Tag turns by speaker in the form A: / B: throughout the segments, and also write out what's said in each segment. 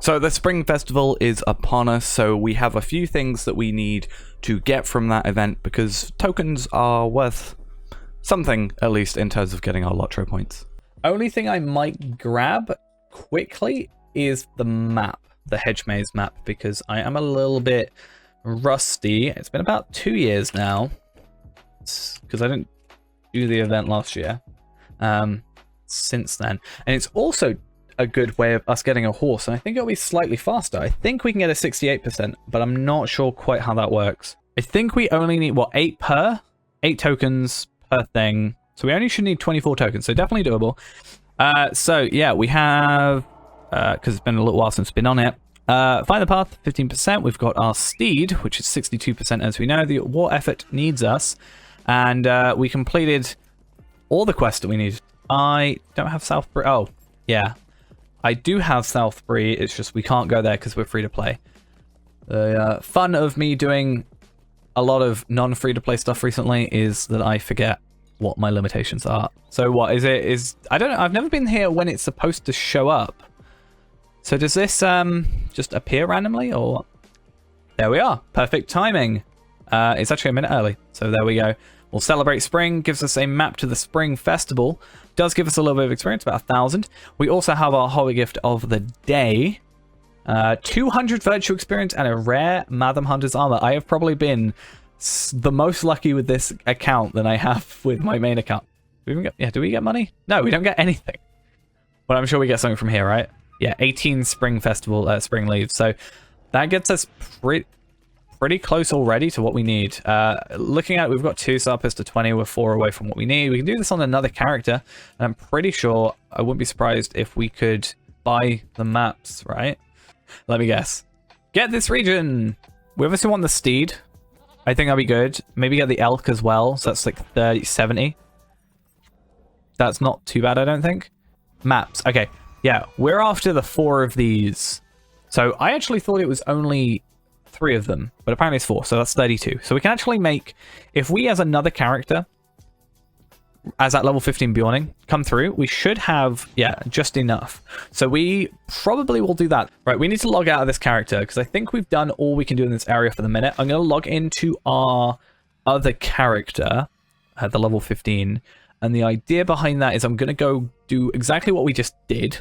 A: So the Spring Festival is upon us, so we have a few things that we need to get from that event because tokens are worth something, at least in terms of getting our LOTRO points. Only thing I might grab quickly is the map, the Hedge Maze map, because I am a little bit rusty. It's been about 2 years now, because I didn't do the event last year since then. And it's also a good way of us getting a horse, and I think it'll be slightly faster. I think we can get a 68%, but I'm not sure quite how that works. I think we only need, what, 8 tokens per thing. So we only should need 24 tokens, so definitely doable. So yeah, we have, because it's been a little while since we've been on it, find the path, 15%. We've got our steed, which is 62% as we know. The war effort needs us, and we completed all the quests that we need. I don't have Southbury. Oh, yeah. I do have Southbury, it's just we can't go there because we're free to play. The fun of me doing a lot of non-free to play stuff recently is that I forget what my limitations are. So what is it? I don't know, I've never been here when it's supposed to show up. So does this just appear randomly, or? There we are, perfect timing. It's actually a minute early, so there we go. We'll celebrate spring, gives us a map to the Spring Festival. Does give us a little bit of experience, about 1,000. We also have our hobby gift of the day. 200 virtual experience and a rare Madam Hunter's armor. I have probably been the most lucky with this account than I have with my main account. Do we get money? No, we don't get anything. But I'm sure we get something from here, right? Yeah, 18 Spring Festival, Spring Leaves. So that gets us pretty close already to what we need. Looking at it, we've got 2 Sarpis to 20. We're 4 away from what we need. We can do this on another character, and I'm pretty sure I wouldn't be surprised if we could buy the maps, right? Let me guess. Get this region! We obviously want the steed. I think that'll be good. Maybe get the elk as well, so that's like 70. That's not too bad, I don't think. Maps, okay. Yeah, we're after the 4 of these. So I actually thought it was only 3 of them, but apparently it's 4, so that's 32. So we can actually make, if we as another character, as at level 15 Bjorning, come through, we should have, yeah, just enough. So we probably will do that. Right, we need to log out of this character, because I think we've done all we can do in this area for the minute. I'm going to log into our other character at the level 15, and the idea behind that is I'm going to go do exactly what we just did,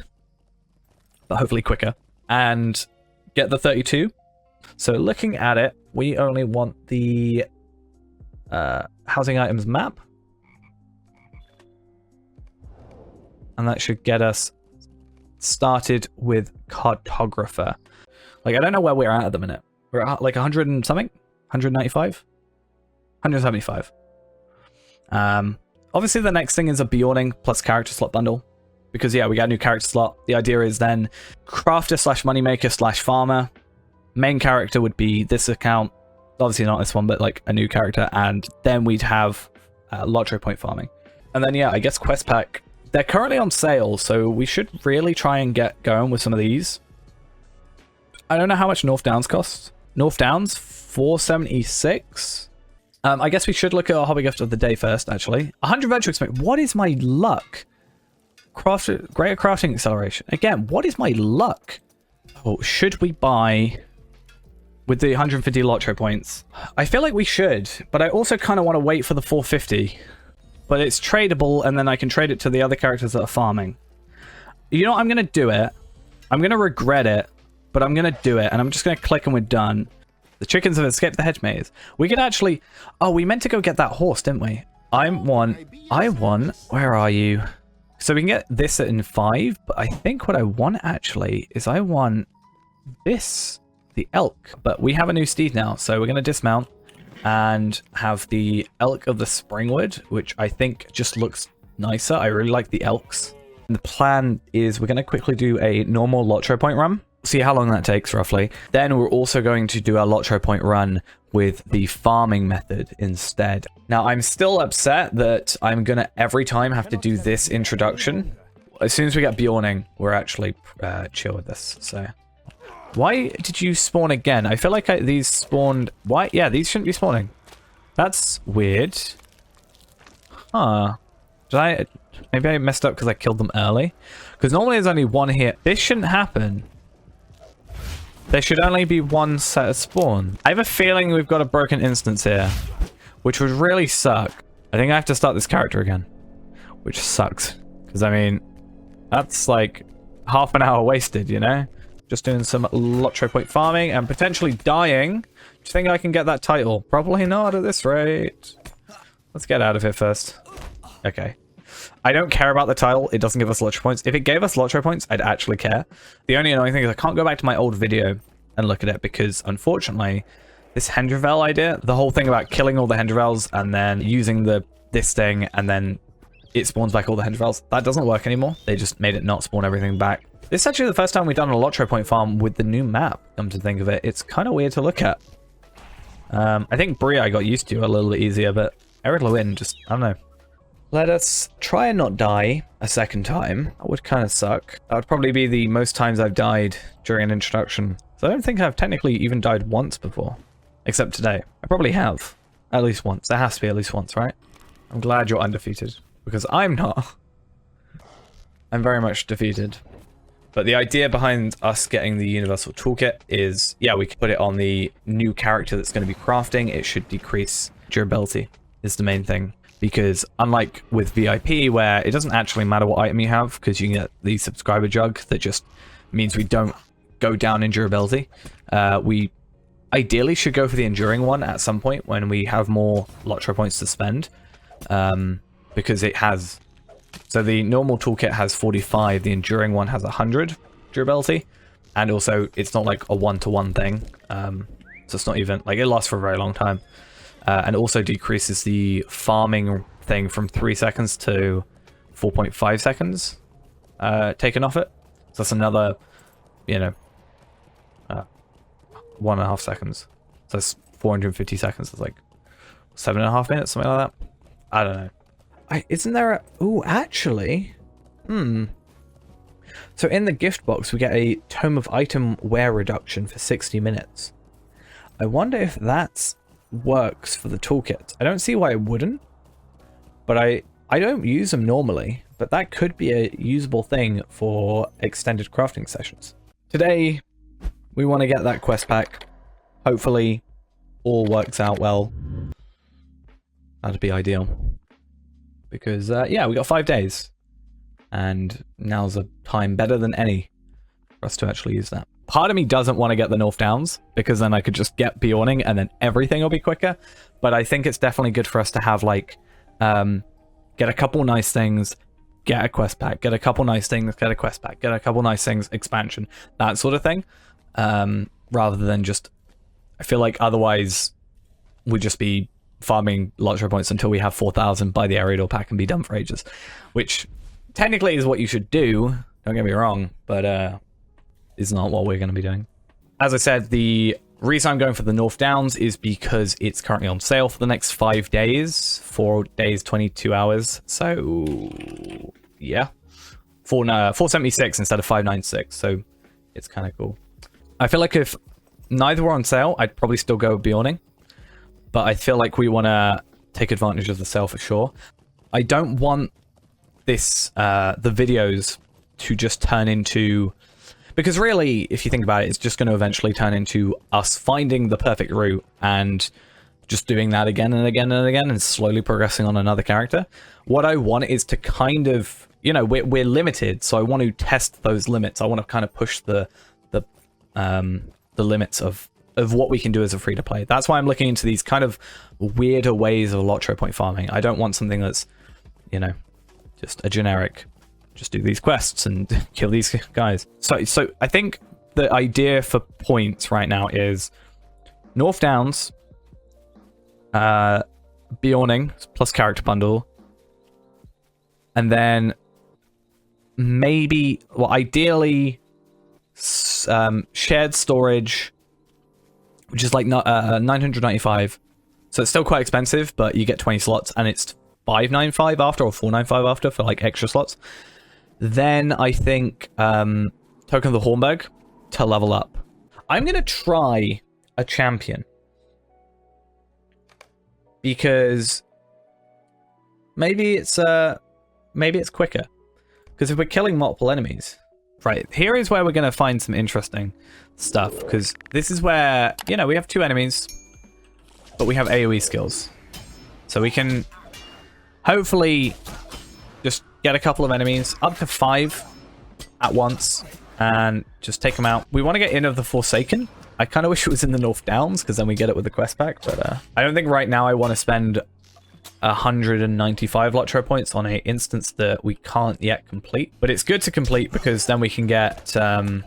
A: but hopefully quicker, and get the 32. So looking at it, we only want the housing items map. And that should get us started with cartographer. Like, I don't know where we're at the minute. We're at like 100 and something? 195? 175. Obviously the next thing is a Bjorning plus character slot bundle. Because yeah, we got a new character slot. The idea is then crafter / moneymaker / farmer. Main character would be this account. Obviously not this one, but like a new character. And then we'd have LOTRO point farming. And then yeah, I guess quest pack. They're currently on sale, so we should really try and get going with some of these. I don't know how much North Downs costs. North Downs, 476. I guess we should look at our hobby gift of the day first, actually. 100 virtual experience. What is my luck? Greater crafting acceleration. Again, what is my luck? Oh, should we buy with the 150 LOTRO points? I feel like we should, but I also kind of want to wait for the 450. But it's tradable, and then I can trade it to the other characters that are farming. You know what? I'm going to do it. I'm going to regret it, but I'm going to do it, and I'm just going to click and we're done. The chickens have escaped the hedge maze. We could actually... Oh, we meant to go get that horse, didn't we? I want... Where are you? So we can get this in 5, but I think what I want, actually, is I want this, the elk. But we have a new steed now, so we're going to dismount and have the elk of the Springwood, which I think just looks nicer. I really like the elks. And the plan is we're going to quickly do a normal LOTRO point run, see how long that takes roughly. Then we're also going to do our LOTRO point run with the farming method instead. Now I'm still upset that I'm going to every time have to do this introduction. As soon as we get Bjorning, we're actually chill with this, so... Why did you spawn again? I feel like these spawned... Why? Yeah, these shouldn't be spawning. That's weird. Huh. Maybe I messed up because I killed them early? Because normally there's only one here. This shouldn't happen.
B: There should only be one set of spawn. I have a feeling we've got a broken instance here, which would really suck. I think I have to start this character again, which sucks. Because, I mean, that's like half an hour wasted, you know? Just doing some LOTRO point farming and potentially dying. Do you think I can get that title? Probably not at this rate. Let's get out of here first. Okay. I don't care about the title. It doesn't give us LOTRO points. If it gave us LOTRO points, I'd actually care. The only annoying thing is I can't go back to my old video and look at it because, unfortunately, this Hendravel idea, the whole thing about killing all the Hendravels and then using this thing and then it spawns back all the Hendravels, that doesn't work anymore. They just made it not spawn everything back. This is actually the first time we've done a LOTRO point farm with the new map, come to think of it. It's kind of weird to look at. I think Brie I got used to a little bit easier, but Erid Lewin just, I don't know. Let us try and not die a second time. That would kind of suck. That would probably be the most times I've died during an introduction. So I don't think I've technically even died once before. Except today. I probably have. At least once. There has to be at least once, right? I'm glad you're undefeated. Because I'm not. I'm very much defeated. But the idea behind us getting the universal toolkit is, yeah, we can put it on the new character that's going to be crafting. It should decrease durability is the main thing. Because unlike with VIP, where it doesn't actually matter what item you have, because you can get the subscriber jug that just means we don't go down in durability. We ideally should go for the enduring one at some point when we have more LOTRO points to spend. Because it has... So the normal toolkit has 45, the enduring one has 100 durability. And also, it's not like a one-to-one thing. So it's not even... Like, it lasts for a very long time. And also decreases the farming thing from 3 seconds to 4.5 seconds taken off it. So that's another, you know, 1.5 seconds. So that's 450 seconds. It's like 7.5 minutes, something like that. I don't know. Isn't there a... Ooh, actually... So in the gift box, we get a Tome of Item Wear reduction for 60 minutes. I wonder if that's... works for the toolkit. I don't see why it wouldn't, but I don't use them normally, but that could be a usable thing for extended crafting sessions. Today, we want to get that quest pack. Hopefully, all works out well. That'd be ideal. Because, yeah, we got 5 days. And now's a time better than any for us to actually use that. Part of me doesn't want to get the North Downs, because then I could just get Bjorning and then everything will be quicker. But I think it's definitely good for us to have, like, get a couple nice things, get a quest pack, get a couple nice things, get a quest pack, get a couple nice things, expansion, that sort of thing. Rather than just... I feel like otherwise we'd just be farming LOTRO points until we have 4,000, buy the Ariador pack and be done for ages. Which technically is what you should do, don't get me wrong, but... is not what we're going to be doing. As I said, the reason I'm going for the North Downs is because it's currently on sale for the next 5 days. 4 days, 22 hours. So, yeah. 476 instead of 596. So, it's kind of cool. I feel like if neither were on sale, I'd probably still go with Bjorning. But I feel like we want to take advantage of the sale for sure. I don't want this, the videos to just turn into... Because really, if you think about it, it's just going to eventually turn into us finding the perfect route and just doing that again and again and again and slowly progressing on another character. What I want is to kind of, you know, we're limited, so I want to test those limits. I want to kind of push the limits of what we can do as a free-to-play. That's why I'm looking into these kind of weirder ways of LOTRO point farming. I don't want something that's, you know, just a generic... Just do these quests and kill these guys. So I think the idea for points right now is North Downs, Bjorning plus character bundle, and then maybe, well, ideally, shared storage, which is like 995. So it's still quite expensive, but you get 20 slots, and it's 595 after or 495 after for like extra slots. Then I think Token of the Hornberg to level up. I'm going to try a champion. Because maybe it's quicker. Because if we're killing multiple enemies, Right, here is where we're going to find some interesting stuff, because this is where, you know, we have 2 enemies, but we have AoE skills. So we can hopefully just get a couple of enemies, up to 5 at once, and just take them out. We want to get Inn of the Forsaken. I kind of wish it was in the North Downs, because then we get it with the quest pack, but I don't think right now I want to spend 195 LOTRO points on a instance that we can't yet complete. But it's good to complete, because then we can get an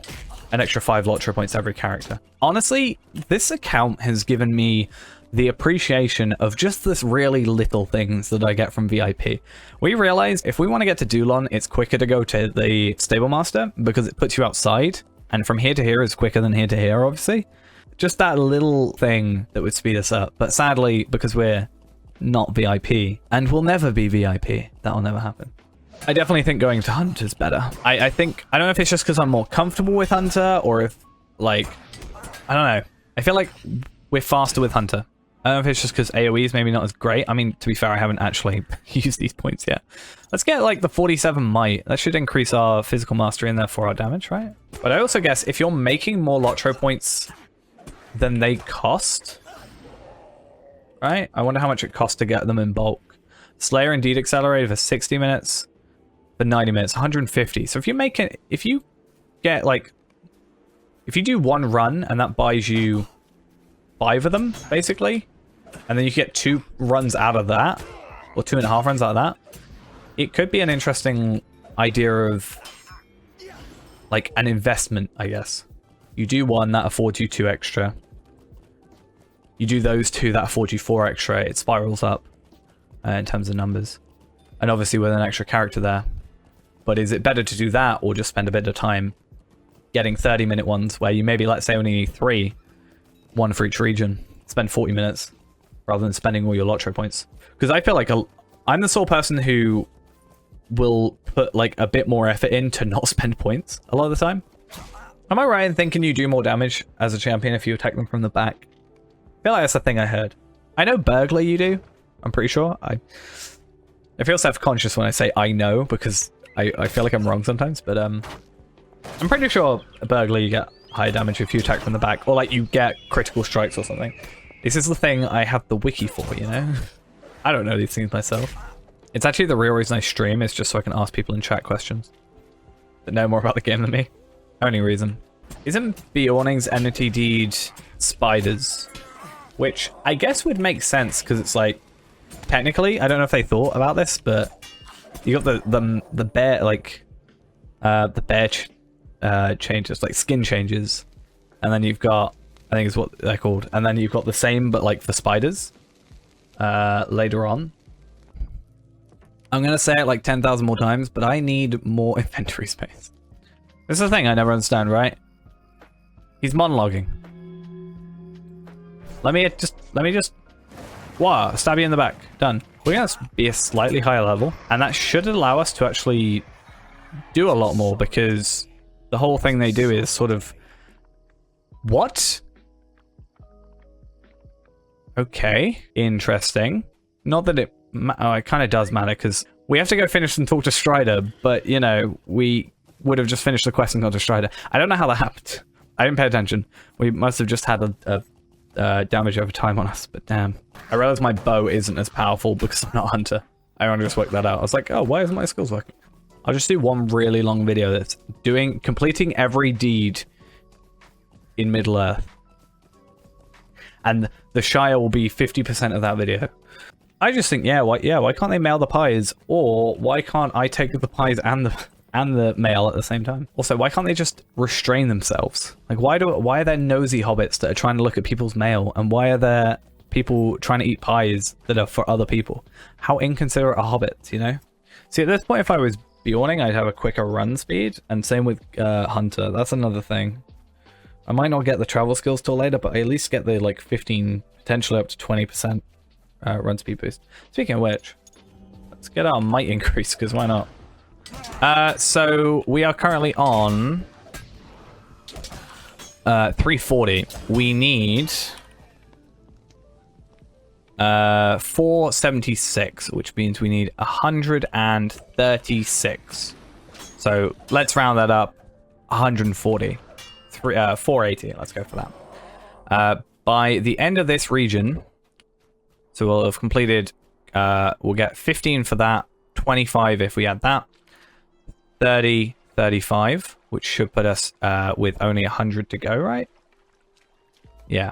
B: extra 5 LOTRO points every character. Honestly, this account has given me the appreciation of just this really little things that I get from VIP. We realized if we want to get to Dulon, it's quicker to go to the Stable Master because it puts you outside, and from here to here is quicker than here to here, obviously. Just that little thing that would speed us up. But sadly, because we're not VIP, and we'll never be VIP, that'll never happen. I definitely think going to Hunter is better. I think, I don't know if it's just because I'm more comfortable with Hunter, or if, like, I don't know. I feel like we're faster with Hunter. I don't know if it's just because AoE is maybe not as great. I mean, to be fair, I haven't actually used these points yet. Let's get, like, the 47 might. That should increase our physical mastery and therefore our damage, right? But I also guess if you're making more LOTRO points than they cost, right? I wonder how much it costs to get them in bulk. Slayer indeed accelerated for 60 minutes. For 90 minutes, 150. So if you make it, if you get, like, if you do 1 run and that buys you 5 of them, basically, and then you get 2 runs out of that, or 2.5 runs out of that, it could be an interesting idea of, like, an investment, I guess. You do 1, that affords you 2 extra. You do those 2, that affords you 4 extra. It spirals up in terms of numbers. And obviously with an extra character there. But is it better to do that, or just spend a bit of time getting 30-minute ones where you maybe, let's say, only need 3, 1 for each region, spend 40 minutes, rather than spending all your LOTRO points? Because I feel like I'm the sort of person who will put, like, a bit more effort in to not spend points a lot of the time. Am I right in thinking you do more damage as a champion if you attack them from the back? I feel like that's a thing I heard. I know Burglar you do, I'm pretty sure. I feel self-conscious when I say I know, because I feel like I'm wrong sometimes, but I'm pretty sure a Burglar you get higher damage if you attack from the back, or like you get critical strikes or something. This is the thing I have the wiki for, you know? I don't know these things myself. It's actually the real reason I stream, is just so I can ask people in chat questions that know more about the game than me. Only reason. Isn't Bjorning's enmity deed spiders? Which I guess would make sense, because it's like, technically, I don't know if they thought about this, but you got the bear, like, the bear changes, like skin changes, and then you've got, I think is what they're called, and then you've got the same, but like for spiders, later on. I'm gonna say it like 10,000 more times, but I need more inventory space. This is the thing I never understand, right? He's monologuing. Let me just, wow, stab you in the back. Done. We're going to be a slightly higher level, and that should allow us to actually do a lot more, because the whole thing they do is sort of... What? Okay, interesting. Not that it kind of does matter, because we have to go finish and talk to Strider, but, you know, we would have just finished the quest and gone to Strider. I don't know how that happened. I didn't pay attention. We must have just had a damage over time on us, but damn. I realized my bow isn't as powerful because I'm not a hunter. I only just worked that out. I was like, oh, why isn't my skills working? I'll just do one really long video that's completing every deed in Middle-earth. And the Shire will be 50% of that video. I just think, why can't they mail the pies? Or why can't I take the pies and the mail at the same time? Also, why can't they just restrain themselves? Like, why are there nosy hobbits that are trying to look at people's mail? And why are there people trying to eat pies that are for other people? How inconsiderate are hobbits, you know? See, at this point, if I was Bjorning, I'd have a quicker run speed. And same with Hunter. That's another thing. I might not get the travel skills till later, but I at least get the, like, 15, potentially up to 20% run speed boost. Speaking of which, let's get our might increase, because why not? So we are currently on 340. We need 476, which means we need 136. So let's round that up. 140. 480, let's go for that. By the end of this region, so we'll have completed, we'll get 15 for that, 25 if we add that, 30, 35, which should put us with only 100 to go, right? Yeah.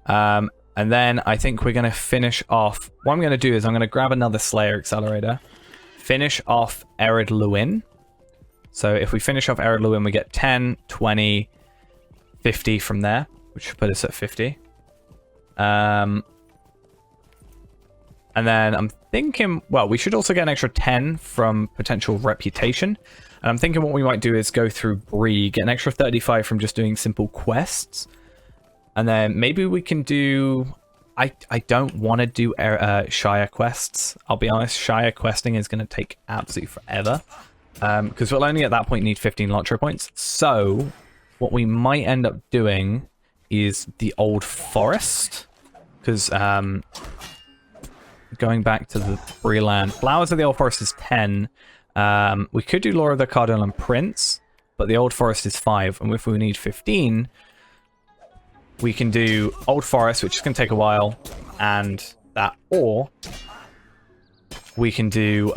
B: And then I think we're going to finish off. What I'm going to do is I'm going to grab another Slayer Accelerator, finish off Ered Luin. So if we finish off Ered Luin, we get 10, 20, 50 from there, which should put us at 50. And then I'm thinking, well, we should also get an extra 10 from potential reputation. And I'm thinking what we might do is go through Bree, get an extra 35 from just doing simple quests. And then maybe we can do... I don't want to do Shire quests. I'll be honest, Shire questing is going to take absolutely forever. Because we'll only at that point need 15 Lotro points. So what we might end up doing is the Old Forest. Because going back to the Bree land, Flowers of the Old Forest is 10. We could do Lore of the Cardinal and Prince, but the Old Forest is 5. And if we need 15... we can do Old Forest, which is going to take a while, and that, or we can do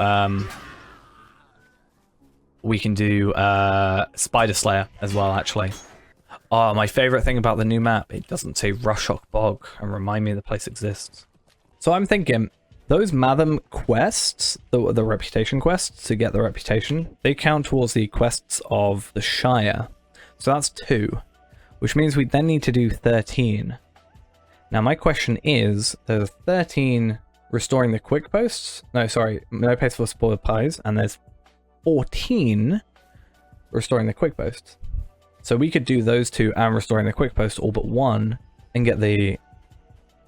B: Spider Slayer as well, actually. Oh, my favorite thing about the new map, it doesn't say Rushock Bog and remind me the place exists. So I'm thinking those Matham quests, the reputation quests to get the reputation, they count towards the quests of the Shire. So that's 2. Which means we then need to do 13. Now my question is, there's 13 restoring the quick posts. No, sorry, no place for spoiled pies. And there's 14 restoring the quick posts. So we could do those 2 and restoring the quick post all but 1 and get the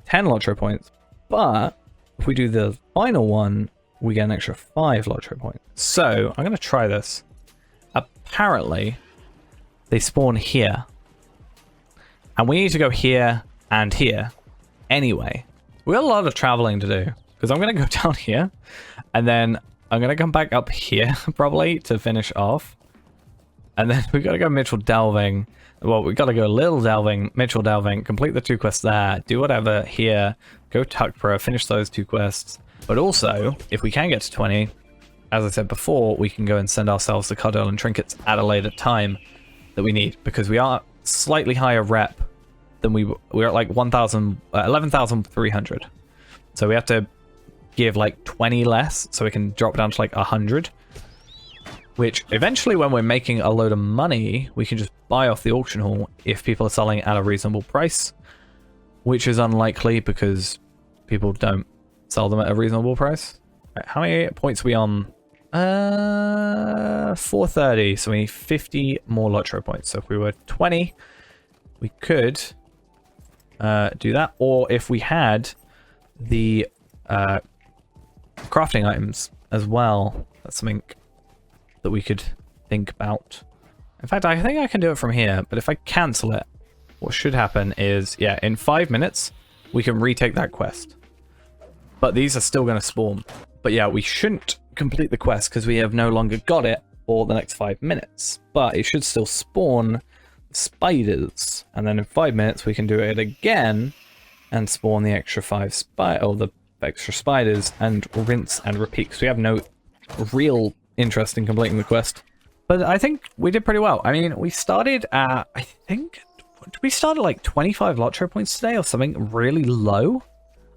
B: 10 Lotro points. But if we do the final one, we get an extra 5 Lotro points. So I'm going to try this. Apparently, they spawn here. And we need to go here and here anyway. We got a lot of traveling to do. Because I'm going to go down here. And then I'm going to come back up here, probably, to finish off. And then we've got to go Mitchell Delving. Well, we've got to go Little Delving, Mitchell Delving, complete the 2 quests there, do whatever here, go Tuckborough, finish those 2 quests. But also, if we can get to 20, as I said before, we can go and send ourselves the Cardinal and Trinkets at a later time that we need. Because we are slightly higher rep than we're at like 11,300. So we have to give like 20 less so we can drop down to like 100. Which eventually when we're making a load of money, we can just buy off the auction hall if people are selling at a reasonable price. Which is unlikely because people don't sell them at a reasonable price. Right, how many points are we on? 430. So we need 50 more Lotro points. So if we were 20, we could do that. Or if we had the crafting items as well, that's something that we could think about. In fact, I think I can do it from here, but if I cancel it, what should happen is, yeah, in 5 minutes, we can retake that quest. But these are still going to spawn. But yeah, we shouldn't complete the quest because we have no longer got it for the next 5 minutes. But it should still spawn spiders. And then in 5 minutes, we can do it again and spawn the extra 5 the extra spiders and rinse and repeat. Because we have no real interest in completing the quest. But I think we did pretty well. I mean, we started at, I think, we started like 25 Lotro points today or something really low,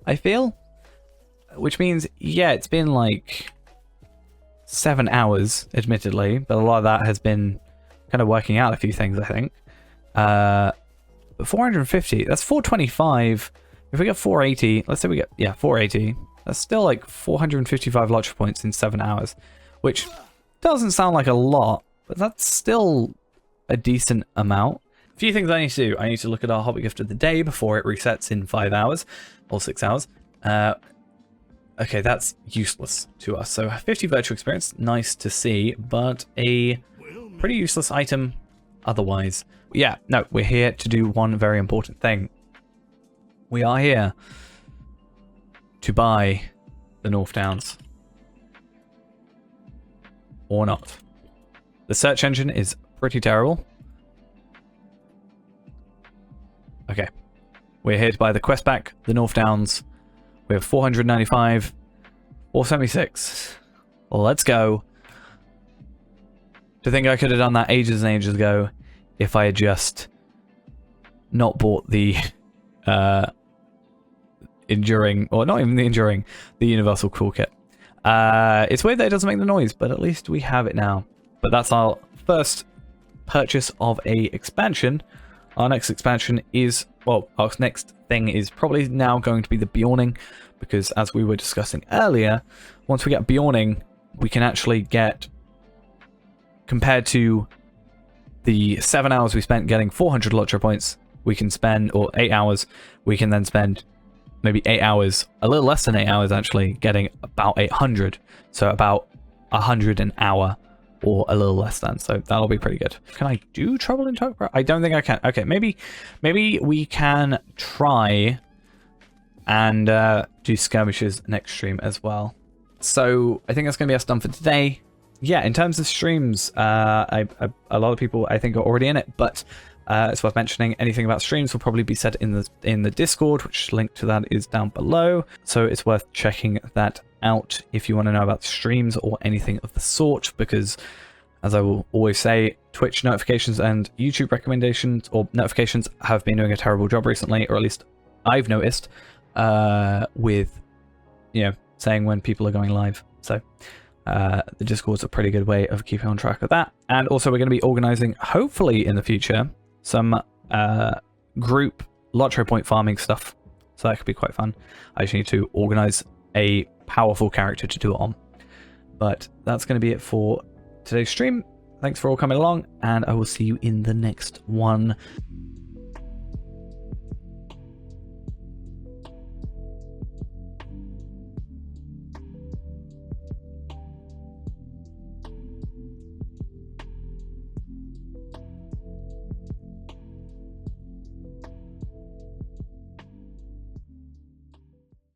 B: I feel. Which means, yeah, it's been like 7 hours, admittedly, but a lot of that has been kind of working out a few things, I think. But 450, that's 425. If we get 480, let's say we get, yeah, 480. That's still like 455 Lotro points in 7 hours, which doesn't sound like a lot, but that's still a decent amount. A few things I need to do. I need to look at our hobby gift of the day before it resets in 5 hours or 6 hours. Okay, that's useless to us. So 50 virtual experience, nice to see, but a pretty useless item otherwise. Yeah, no, we're here to do one very important thing. We are here to buy the North Downs. Or not. The search engine is pretty terrible. Okay. We're here to buy the quest back, the North Downs. We have 495, 476. Well, let's go. To think I could have done that ages and ages ago if I had just not bought the enduring, or not even the enduring, the universal toolkit. It's weird that it doesn't make the noise, but at least we have it now. But that's our first purchase of a expansion. Our next expansion is, well, our next thing is probably now going to be the Bjorning, because as we were discussing earlier, once we get Bjorning, we can actually get, compared to the 7 hours we spent getting 400 LOTRO points, we can spend, or 8 hours, we can then spend maybe 8 hours, a little less than 8 hours actually, getting about 800. So about 100 an hour, or a little less than. So that'll be pretty good. Can I do trouble in Tokyo? I don't think I can. Okay, maybe we can try and do skirmishes next stream as well. So I think that's going to be us done for today. Yeah, in terms of streams, a lot of people I think are already in it, but it's worth mentioning anything about streams will probably be said in the Discord, which link to that is down below. So it's worth checking that out if you want to know about streams or anything of the sort, because as I will always say, Twitch notifications and YouTube recommendations or notifications have been doing a terrible job recently, or at least I've noticed, with, you know, saying when people are going live. So the Discord's a pretty good way of keeping on track of that. And also we're going to be organizing, hopefully in the future, some group LOTRO point farming stuff. So that could be quite fun. I just need to organize a powerful character to do it on. But that's going to be it for today's stream. Thanks for all coming along, and I will see you in the next one.